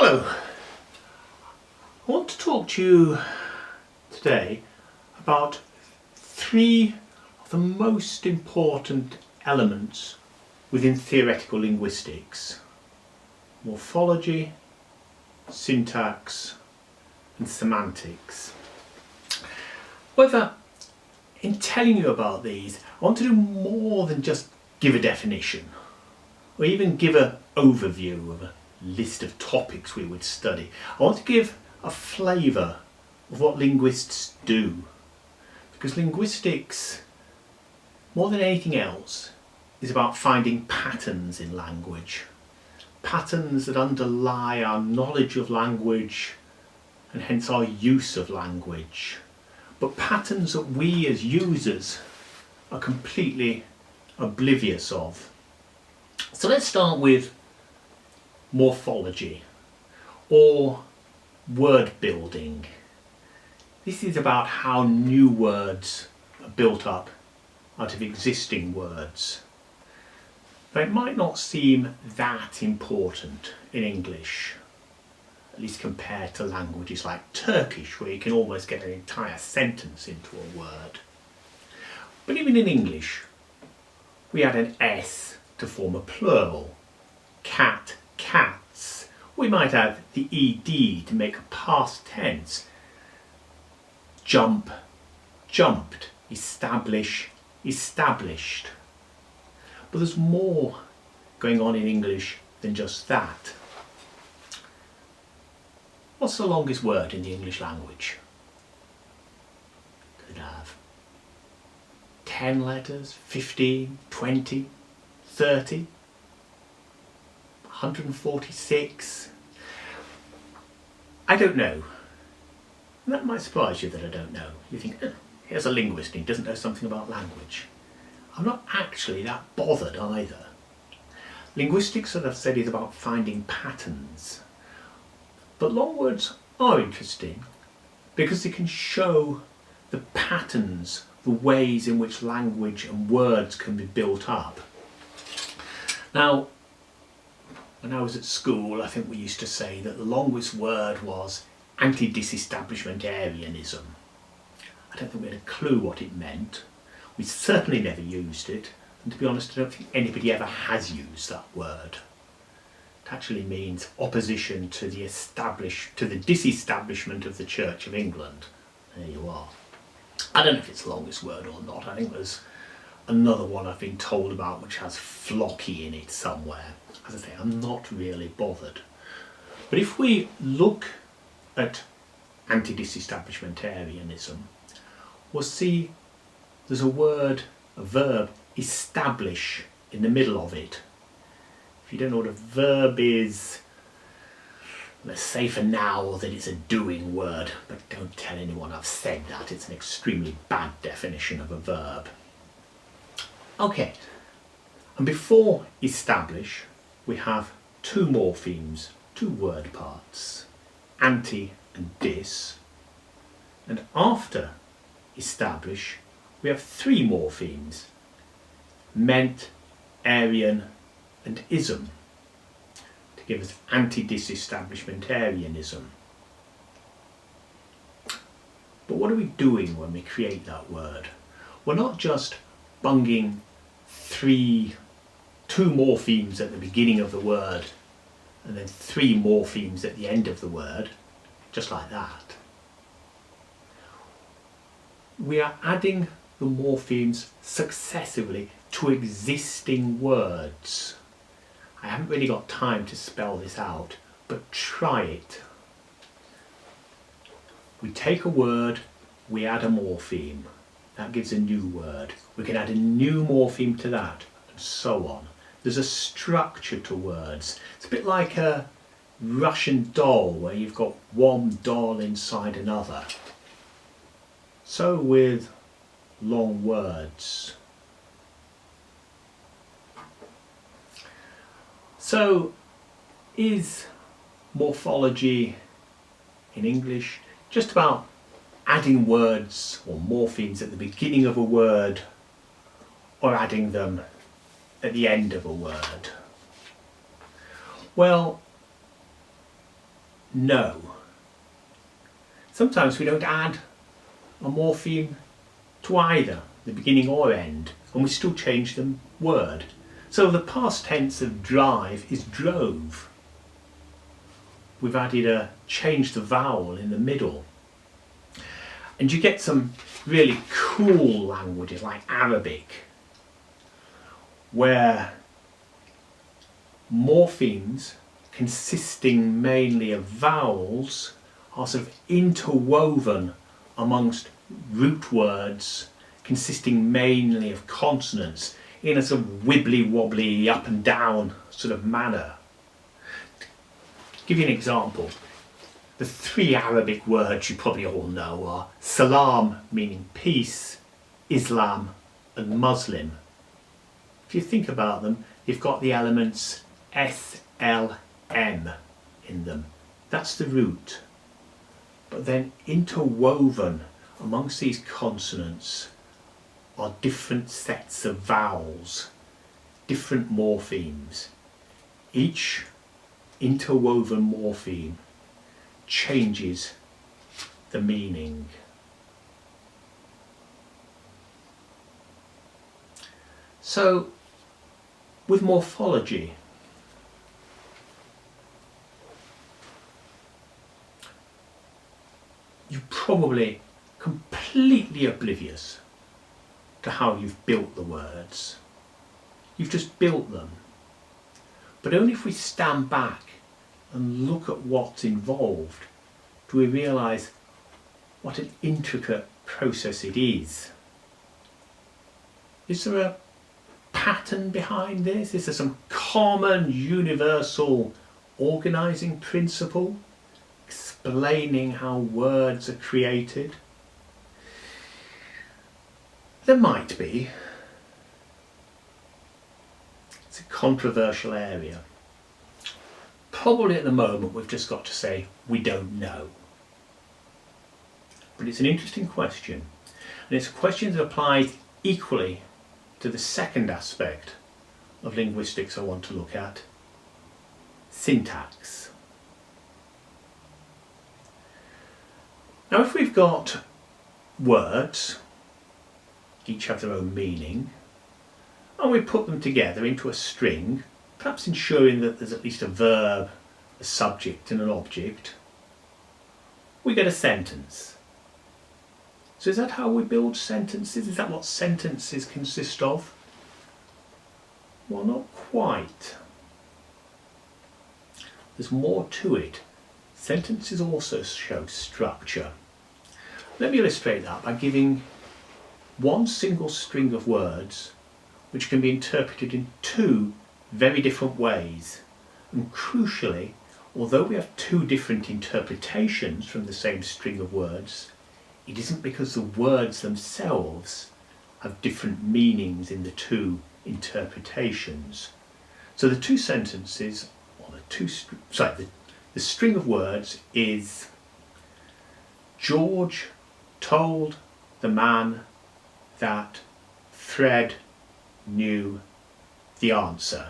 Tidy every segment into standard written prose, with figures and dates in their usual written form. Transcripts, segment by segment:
Hello, I want to talk to you today about three of the most important elements within theoretical linguistics: morphology, syntax and semantics. However, in telling you about these, I want to do more than just give a definition or even give an overview of a list of topics we would study. I want to give a flavour of what linguists do, because linguistics, more than anything else, is about finding patterns in language, patterns that underlie our knowledge of language and hence our use of language, but patterns that we as users are completely oblivious of. So let's start with morphology, or word building. This is about how new words are built up out of existing words. Now, it might not seem that important in English, at least compared to languages like Turkish, where you can almost get an entire sentence into a word. But even in English, we add an S to form a plural. Cat, cats. We might add the ed to make a past tense. Jump, jumped. Establish, established. But there's more going on in English than just that. What's the longest word in the English language? Could have 10 letters, 15, 20, 30, 146. I don't know. And that might surprise you that I don't know. You think, here's a linguist and he doesn't know something about language. I'm not actually that bothered either. Linguistics, as I've said, is about finding patterns. But long words are interesting because they can show the patterns, the ways in which language and words can be built up. Now, when I was at school, I think we used to say that the longest word was anti-disestablishmentarianism. I don't think we had a clue what it meant. We certainly never used it, and to be honest, I don't think anybody ever has used that word. It actually means opposition to the disestablishment of the Church of England. There you are. I don't know if it's the longest word or not. I think there's another one I've been told about which has flocky in it somewhere. As I say, I'm not really bothered. But if we look at anti-disestablishmentarianism, we'll see there's a word, a verb, establish, in the middle of it. If you don't know what a verb is, let's say for now that it's a doing word, but don't tell anyone I've said that. It's an extremely bad definition of a verb. Okay, and before establish, we have two morphemes, two word parts, anti and dis, and after establish, we have three morphemes, ment, Aryan and ism, to give us anti-disestablishmentarianism. But what are we doing when we create that word? We're not just bunging two morphemes at the beginning of the word and then three morphemes at the end of the word, just like that. We are adding the morphemes successively to existing words. I haven't really got time to spell this out, but try it. We take a word, we add a morpheme. That gives a new word. We can add a new morpheme to that, and so on. There's a structure to words. It's a bit like a Russian doll, where you've got one doll inside another. So with long words. So is morphology in English just about adding words or morphemes at the beginning of a word, or adding them at the end of a word? Well, no. Sometimes we don't add a morpheme to either the beginning or end, and we still change the word. So the past tense of drive is drove. We've changed the vowel in the middle. And you get some really cool languages like Arabic, where morphemes consisting mainly of vowels are sort of interwoven amongst root words consisting mainly of consonants in a sort of wibbly wobbly up and down sort of manner. To give you an example, the three Arabic words you probably all know are salam, meaning peace, Islam and Muslim. If you think about them, you've got the elements SLM in them. That's the root. But then interwoven amongst these consonants are different sets of vowels, different morphemes. Each interwoven morpheme changes the meaning. So, with morphology, you're probably completely oblivious to how you've built the words. You've just built them. But only if we stand back and look at what's involved do we realise what an intricate process it is. Is there a pattern behind this? Is there some common universal organising principle explaining how words are created? There might be. It's a controversial area. Probably at the moment we've just got to say we don't know. But it's an interesting question, and it's a question that applies equally to the second aspect of linguistics I want to look at, syntax. Now if we've got words, each have their own meaning, and we put them together into a string, perhaps ensuring that there's at least a verb, a subject and an object, we get a sentence. So is that how we build sentences? Is that what sentences consist of? Well, not quite. There's more to it. Sentences also show structure. Let me illustrate that by giving one single string of words which can be interpreted in two very different ways. And crucially, although we have two different interpretations from the same string of words, it isn't because the words themselves have different meanings in the two interpretations. So the two sentences, or the string of words is George told the man that Fred knew the answer.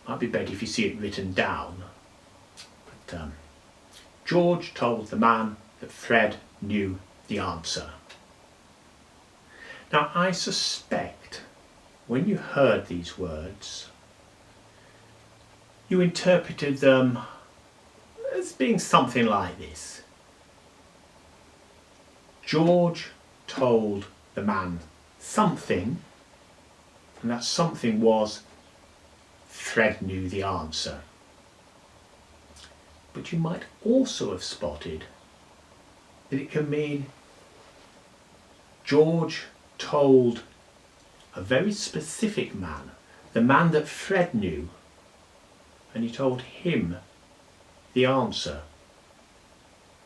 Might be better if you see it written down. But George told the man that Fred knew the answer. Now I suspect when you heard these words, you interpreted them as being something like this. George told the man something, and that something was Fred knew the answer. But you might also have spotted that it can mean George told a very specific man, the man that Fred knew, and he told him the answer.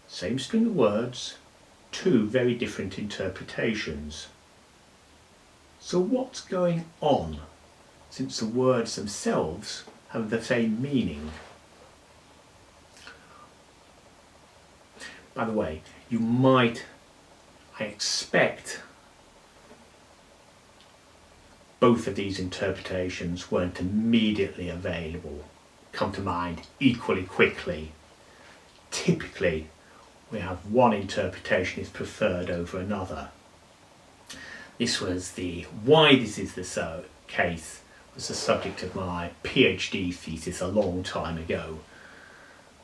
Same string of words, two very different interpretations. So what's going on, since the words themselves have the same meaning? By the way, I expect both of these interpretations weren't immediately available come to mind equally quickly. Typically, we have one interpretation is preferred over another. This was why this is the case was the subject of my PhD thesis a long time ago,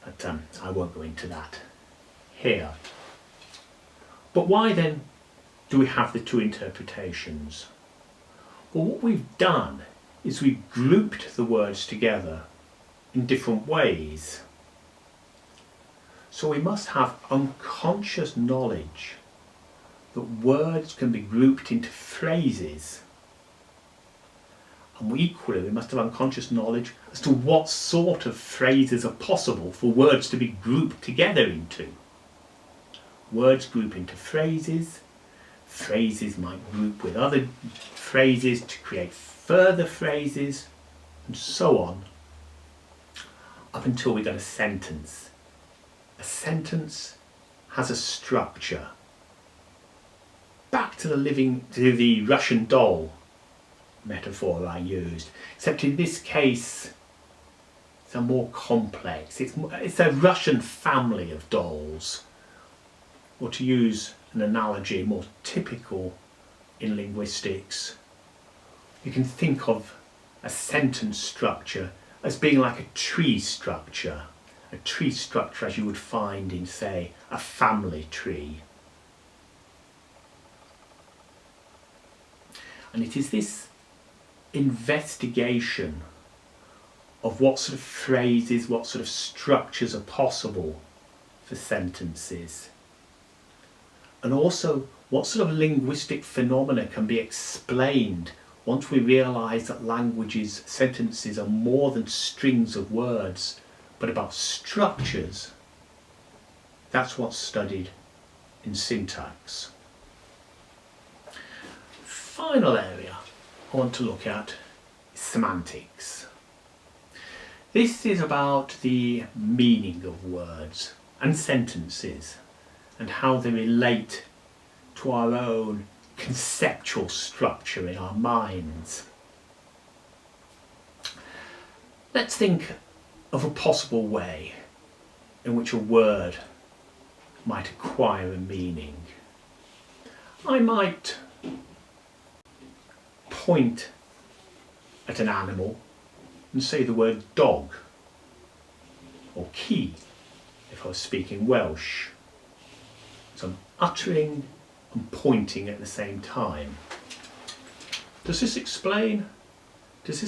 but I won't go into that here. But why then do we have the two interpretations? Well, what we've done is we've grouped the words together in different ways. So we must have unconscious knowledge that words can be grouped into phrases. And equally, we must have unconscious knowledge as to what sort of phrases are possible for words to be grouped together into. Words group into phrases. Phrases might group with other phrases to create further phrases, and so on, up until we get a sentence. A sentence has a structure. Back to the Russian doll metaphor I used, except in this case it's a more complex. It's a Russian family of dolls, or to use an analogy more typical in linguistics, you can think of a sentence structure as being like a tree structure as you would find in, say, a family tree. And it is this investigation of what sort of phrases, what sort of structures are possible for sentences, and also what sort of linguistic phenomena can be explained once we realise that sentences are more than strings of words, but about structures. That's what's studied in syntax. Final area I want to look at is semantics. This is about the meaning of words and sentences and how they relate to our own conceptual structure in our minds. Let's think of a possible way in which a word might acquire a meaning. I might point at an animal and say the word dog, or key if I was speaking Welsh. So I'm uttering and pointing at the same time. Does this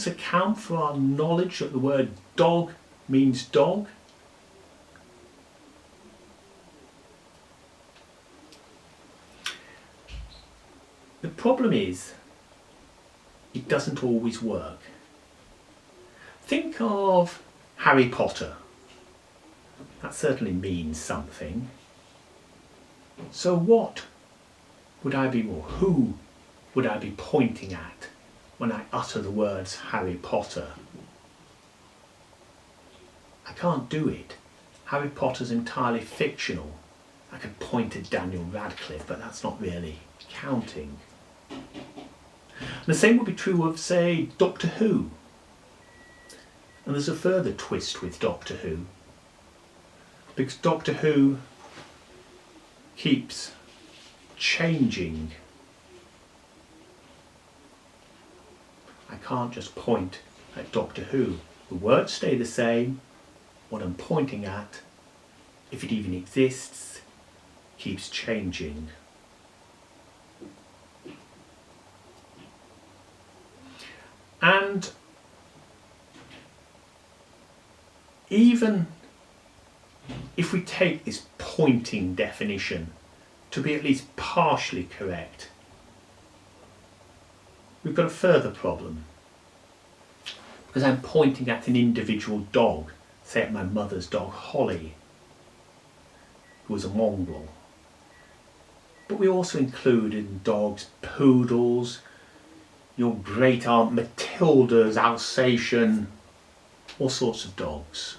account for our knowledge that the word dog means dog? The problem is, it doesn't always work. Think of Harry Potter. That certainly means something. So who would I be pointing at when I utter the words Harry Potter? I can't do it. Harry Potter's entirely fictional. I could point at Daniel Radcliffe, but that's not really counting. And the same would be true of, say, Doctor Who. And there's a further twist with Doctor Who, because Doctor Who keeps changing. I can't just point at Doctor Who. The words stay the same. What I'm pointing at, if it even exists, keeps changing. And even if we take this pointing definition to be at least partially correct, we've got a further problem. Because I'm pointing at an individual dog, say at my mother's dog Holly, who was a mongrel. But we also include in dogs poodles, your great aunt Matilda's Alsatian, all sorts of dogs.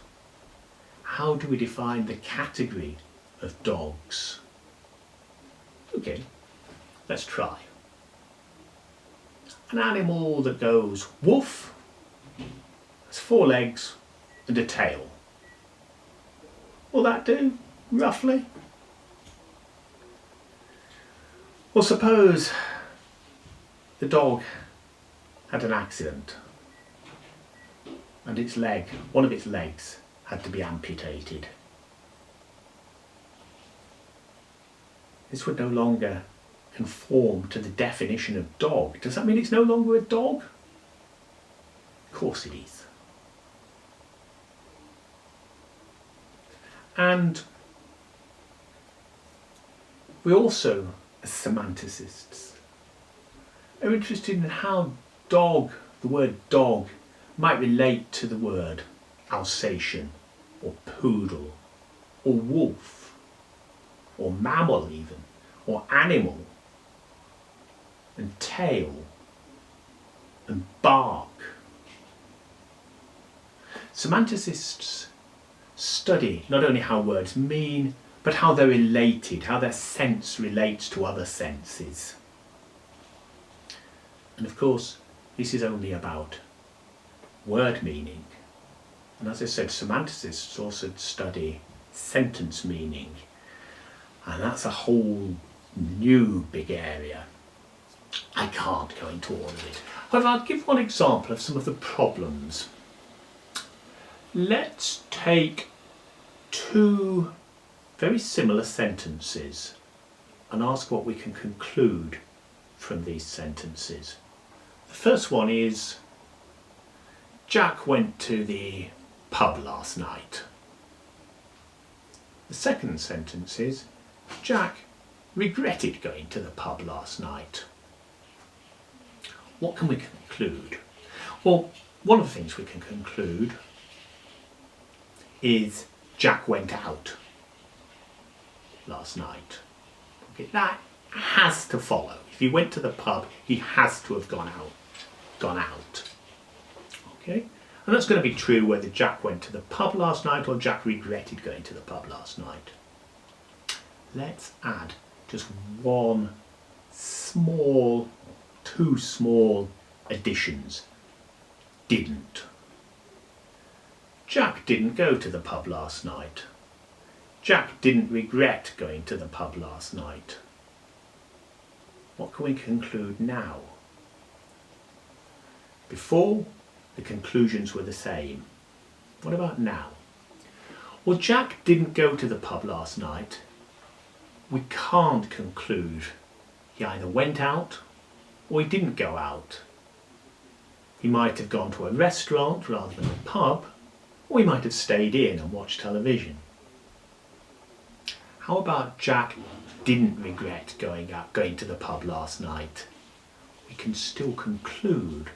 How do we define the category of dogs? Okay, let's try. An animal that goes woof, has 4 legs, and a tail. Will that do, roughly? Well, suppose the dog had an accident and one of its legs had to be amputated. This would no longer conform to the definition of dog. Does that mean it's no longer a dog? Of course it is. And we also, as semanticists, are interested in how the word dog, might relate to the word Alsatian, or poodle, or wolf, or mammal even, or animal, and tail, and bark. Semanticists study not only how words mean, but how they're related, how their sense relates to other senses. And of course, this is only about word meaning. And as I said, semanticists also study sentence meaning. And that's a whole new big area. I can't go into all of it. However, I'll give one example of some of the problems. Let's take two very similar sentences and ask what we can conclude from these sentences. The first one is, Jack went to the pub last night. The second sentence is, Jack regretted going to the pub last night. What can we conclude? Well, one of the things we can conclude is Jack went out last night. Okay, that has to follow. If he went to the pub, he has to have gone out. Okay? And that's going to be true whether Jack went to the pub last night or Jack regretted going to the pub last night. Let's add just two small additions. Didn't. Jack didn't go to the pub last night. Jack didn't regret going to the pub last night. What can we conclude now? Before, the conclusions were the same. What about now? Well, Jack didn't go to the pub last night. We can't conclude he either went out or he didn't go out. He might have gone to a restaurant rather than a pub, or he might have stayed in and watched television. How about Jack didn't regret going to the pub last night? We can still conclude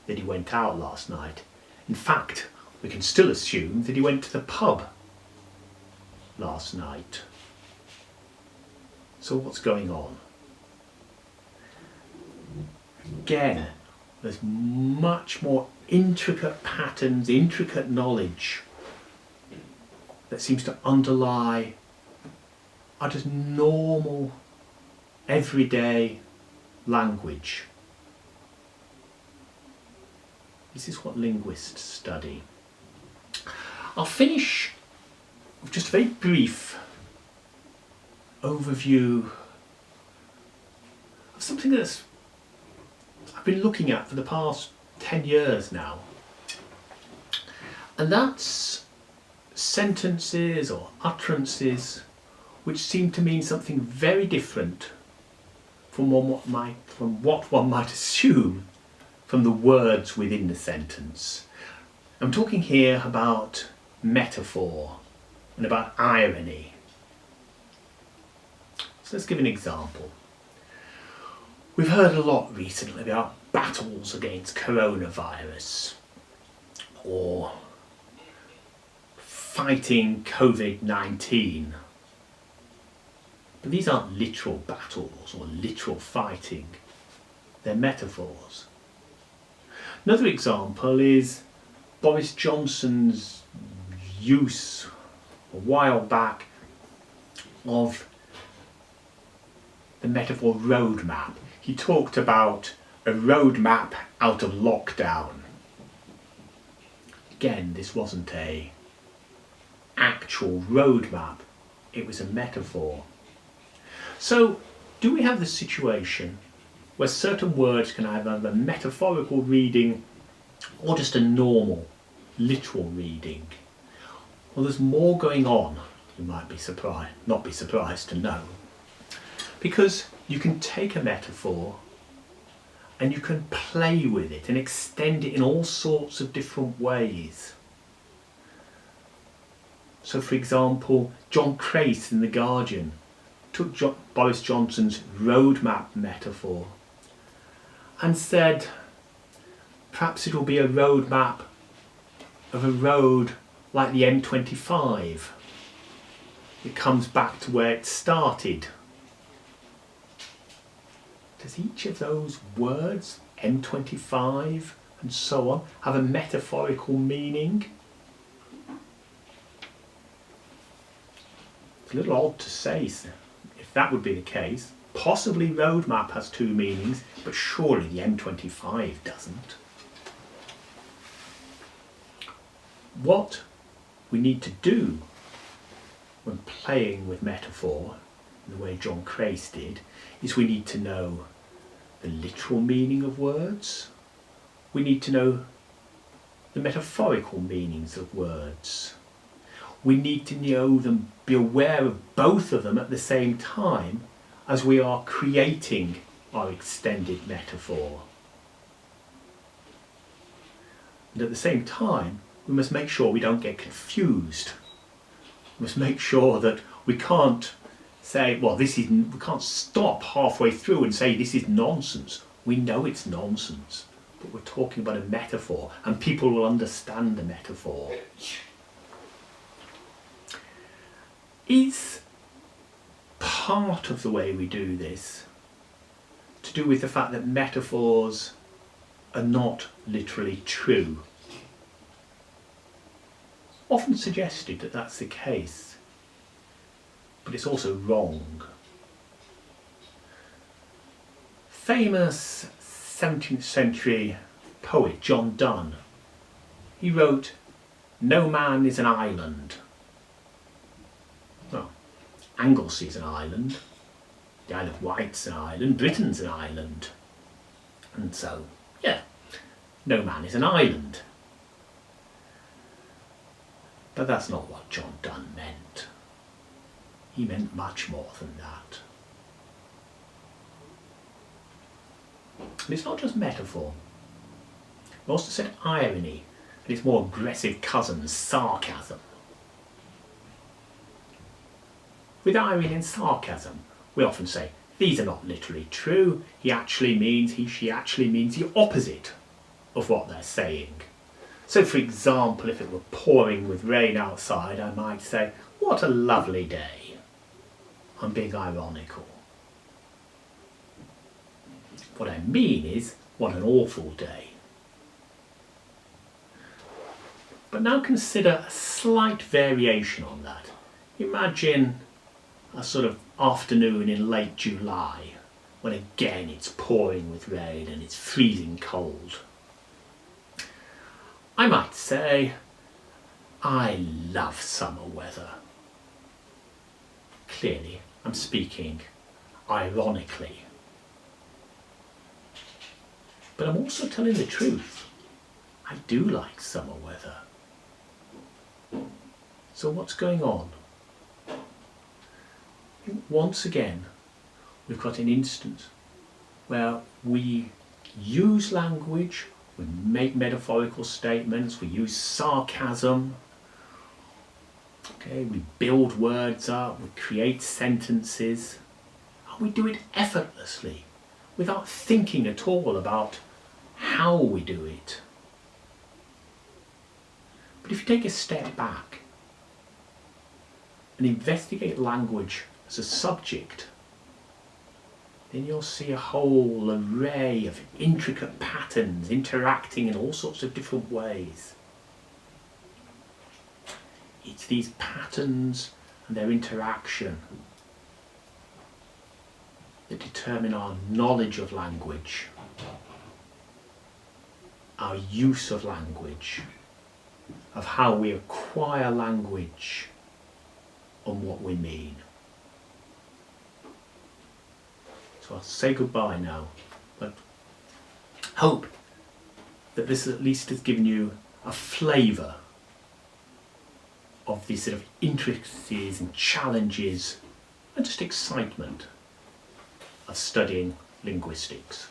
that he went out last night. In fact, we can still assume that he went to the pub last night. So what's going on? Again, there's much more intricate patterns, intricate knowledge that seems to underlie our just normal, everyday language. This is what linguists study. I'll finish with just a very brief overview of something that I've been looking at for the past 10 years now. And that's sentences or utterances which seem to mean something very different from what one might assume from the words within the sentence. I'm talking here about metaphor and about irony. So let's give an example. We've heard a lot recently about battles against coronavirus or fighting COVID-19. But these aren't literal battles or literal fighting. They're metaphors. Another example is Boris Johnson's use a while back of the metaphor roadmap. He talked about a roadmap out of lockdown. again, this wasn't an actual roadmap, it was a metaphor. So, do we have the situation where certain words can either have a metaphorical reading or just a normal, literal reading? Well, there's more going on, you might be surprised, not be surprised to know. Because you can take a metaphor and you can play with it and extend it in all sorts of different ways. So for example, John Crace in The Guardian took Boris Johnson's roadmap metaphor and said perhaps it will be a roadmap of a road like the M25. It comes back to where it started. Does each of those words, M25 and so on, have a metaphorical meaning? It's a little odd to say if that would be the case. Possibly roadmap has two meanings, but surely the M25 doesn't. What we need to do when playing with metaphor, the way John Crace did, is we need to know the literal meaning of words. We need to know the metaphorical meanings of words. We need to know them, be aware of both of them at the same time as we are creating our extended metaphor. And at the same time, we must make sure we don't get confused. We must make sure that we can't say, well, we can't stop halfway through and say this is nonsense. We know it's nonsense, but we're talking about a metaphor and people will understand the metaphor. Is part of the way we do this to do with the fact that metaphors are not literally true? Often suggested that that's the case, but it's also wrong. Famous 17th century poet John Donne, he wrote, "No man is an island." Well, Anglesy's an island, the Isle of Wight's an island, Britain's an island. And so, yeah, no man is an island. But that's not what John Donne meant. He meant much more than that. And it's not just metaphor. He also said irony and its more aggressive cousin, sarcasm. With irony and sarcasm, we often say, these are not literally true. She actually means the opposite of what they're saying. So for example, if it were pouring with rain outside, I might say, what a lovely day. I'm being ironical. What I mean is, what an awful day. But now consider a slight variation on that. Imagine a sort of afternoon in late July, when again it's pouring with rain and it's freezing cold. I might say, I love summer weather. Clearly, I'm speaking ironically. But I'm also telling the truth. I do like summer weather. So what's going on? Once again, we've got an instance where we use language, we make metaphorical statements, we use sarcasm, okay, we build words up, we create sentences, and we do it effortlessly, without thinking at all about how we do it. But if you take a step back and investigate language as a subject, then you'll see a whole array of intricate patterns interacting in all sorts of different ways. It's these patterns and their interaction that determine our knowledge of language, our use of language, of how we acquire language and what we mean. So I'll say goodbye now, but hope that this at least has given you a flavour of these sort of intricacies and challenges and just excitement of studying linguistics.